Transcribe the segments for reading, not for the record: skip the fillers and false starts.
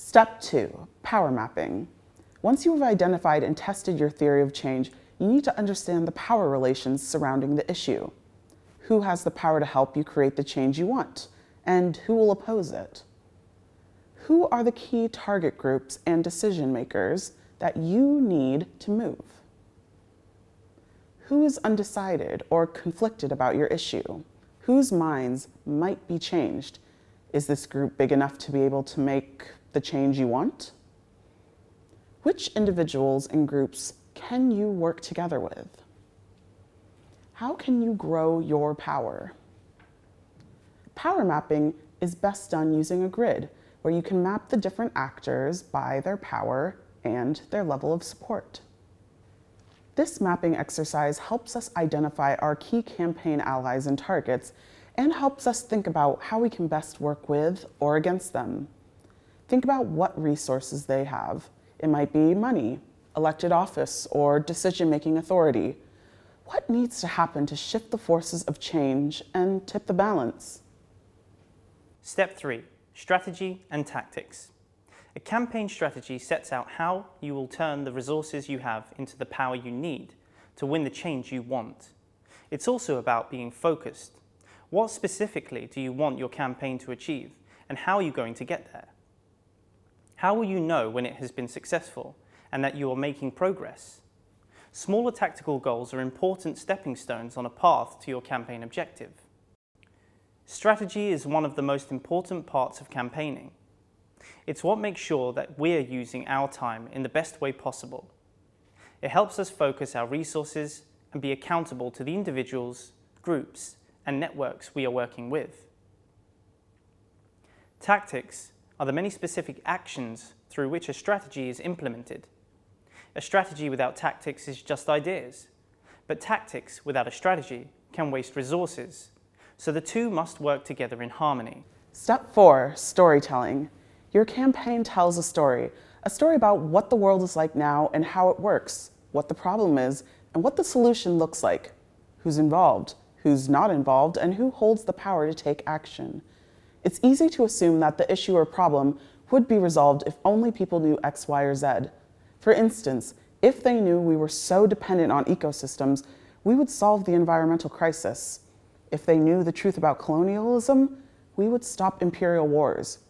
Step 2, power mapping. Once you have identified and tested your theory of change, you need to understand the power relations surrounding the issue. Who has the power to help you create the change you want, and who will oppose it? Who are the key target groups and decision makers that you need to move? Who is undecided or conflicted about your issue? Whose minds might be changed? Is this group big enough to be able to make the change you want? Which individuals and groups can you work together with? How can you grow your power? Power mapping is best done using a grid where you can map the different actors by their power and their level of support. This mapping exercise helps us identify our key campaign allies and targets and helps us think about how we can best work with or against them. Think about what resources they have. It might be money, elected office, or decision-making authority. What needs to happen to shift the forces of change and tip the balance? Step 3, strategy and tactics. A campaign strategy sets out how you will turn the resources you have into the power you need to win the change you want. It's also about being focused. What specifically do you want your campaign to achieve, and how are you going to get there? How will you know when it has been successful and that you are making progress? Smaller tactical goals are important stepping stones on a path to your campaign objective. Strategy is one of the most important parts of campaigning. It's what makes sure that we're using our time in the best way possible. It helps us focus our resources and be accountable to the individuals, groups, and networks we are working with. Tactics are the many specific actions through which a strategy is implemented. A strategy without tactics is just ideas, but tactics without a strategy can waste resources, so the two must work together in harmony. Step 4, storytelling. Your campaign tells a story about what the world is like now and how it works, what the problem is, and what the solution looks like, who's involved, who's not involved, and who holds the power to take action. It's easy to assume that the issue or problem would be resolved if only people knew X, Y, or Z. For instance, if they knew we were so dependent on ecosystems, we would solve the environmental crisis. If they knew the truth about colonialism, we would stop imperial wars.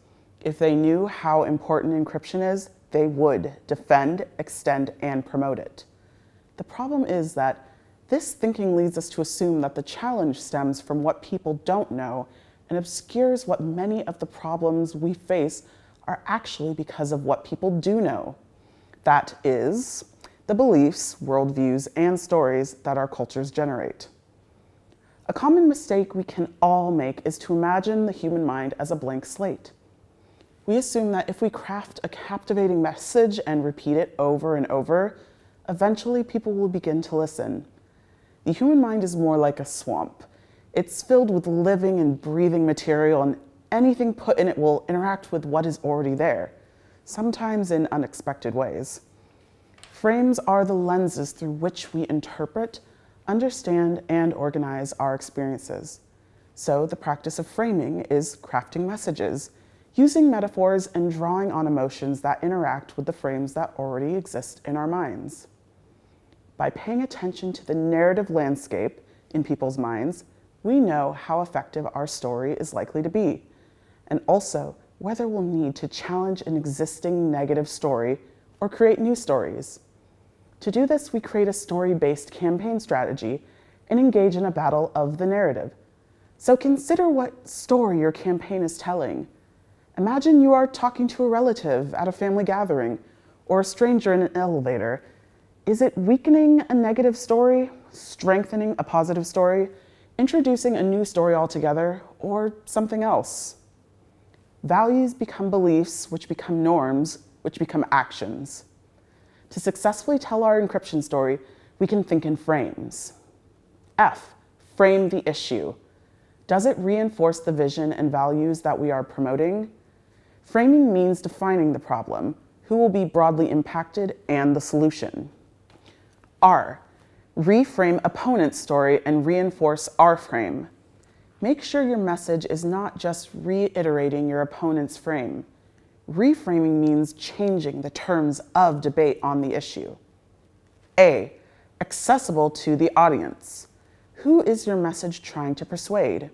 If they knew how important encryption is, they would defend, extend, and promote it. The problem is that this thinking leads us to assume that the challenge stems from what people don't know and obscures what many of the problems we face are actually because of what people do know. That is, the beliefs, worldviews, and stories that our cultures generate. A common mistake we can all make is to imagine the human mind as a blank slate. We assume that if we craft a captivating message and repeat it over and over, eventually people will begin to listen. The human mind is more like a swamp. It's filled with living and breathing material, and anything put in it will interact with what is already there, sometimes in unexpected ways. Frames are the lenses through which we interpret, understand, and organize our experiences. So the practice of framing is crafting messages, using metaphors and drawing on emotions that interact with the frames that already exist in our minds. By paying attention to the narrative landscape in people's minds, we know how effective our story is likely to be, and also whether we'll need to challenge an existing negative story or create new stories. To do this, we create a story-based campaign strategy and engage in a battle of the narrative. So consider what story your campaign is telling. Imagine you are talking to a relative at a family gathering or a stranger in an elevator. Is it weakening a negative story, strengthening a positive story, introducing a new story altogether, or something else? Values become beliefs, which become norms, which become actions. To successfully tell our encryption story, we can think in frames. F, frame the issue. Does it reinforce the vision and values that we are promoting? Framing means defining the problem, who will be broadly impacted, and the solution. R, reframe opponent's story and reinforce our frame. Make sure your message is not just reiterating your opponent's frame. Reframing means changing the terms of debate on the issue. A. Accessible to the audience. Who is your message trying to persuade?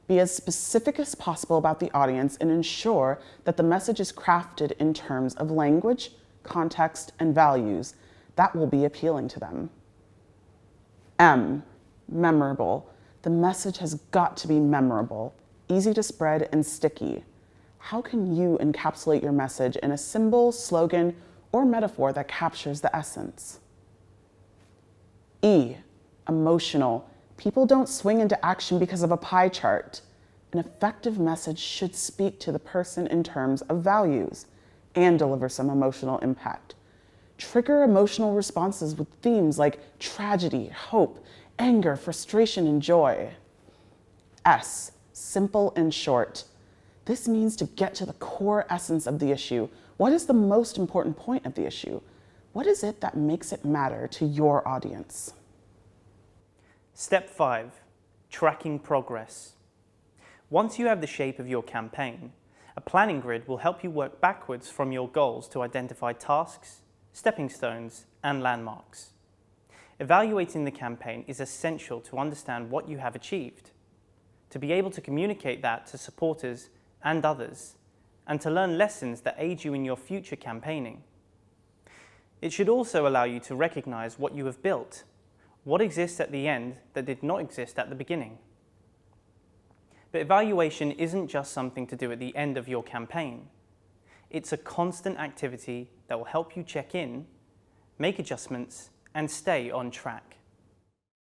Be as specific as possible about the audience and ensure that the message is crafted in terms of language, context, and values that will be appealing to them. M. Memorable. The message has got to be memorable, easy to spread, and sticky. How can you encapsulate your message in a symbol, slogan, or metaphor that captures the essence? E. Emotional. People don't swing into action because of a pie chart. An effective message should speak to the person in terms of values and deliver some emotional impact. Trigger emotional responses with themes like tragedy, hope, anger, frustration, and joy. S. Simple and short. This means to get to the core essence of the issue. What is the most important point of the issue? What is it that makes it matter to your audience? Step 5. Tracking progress. Once you have the shape of your campaign, a planning grid will help you work backwards from your goals to identify tasks, stepping stones, and landmarks. Evaluating the campaign is essential to understand what you have achieved, to be able to communicate that to supporters and others, and to learn lessons that aid you in your future campaigning. It should also allow you to recognize what you have built, what exists at the end that did not exist at the beginning. But evaluation isn't just something to do at the end of your campaign. It's a constant activity that will help you check in, make adjustments, and stay on track.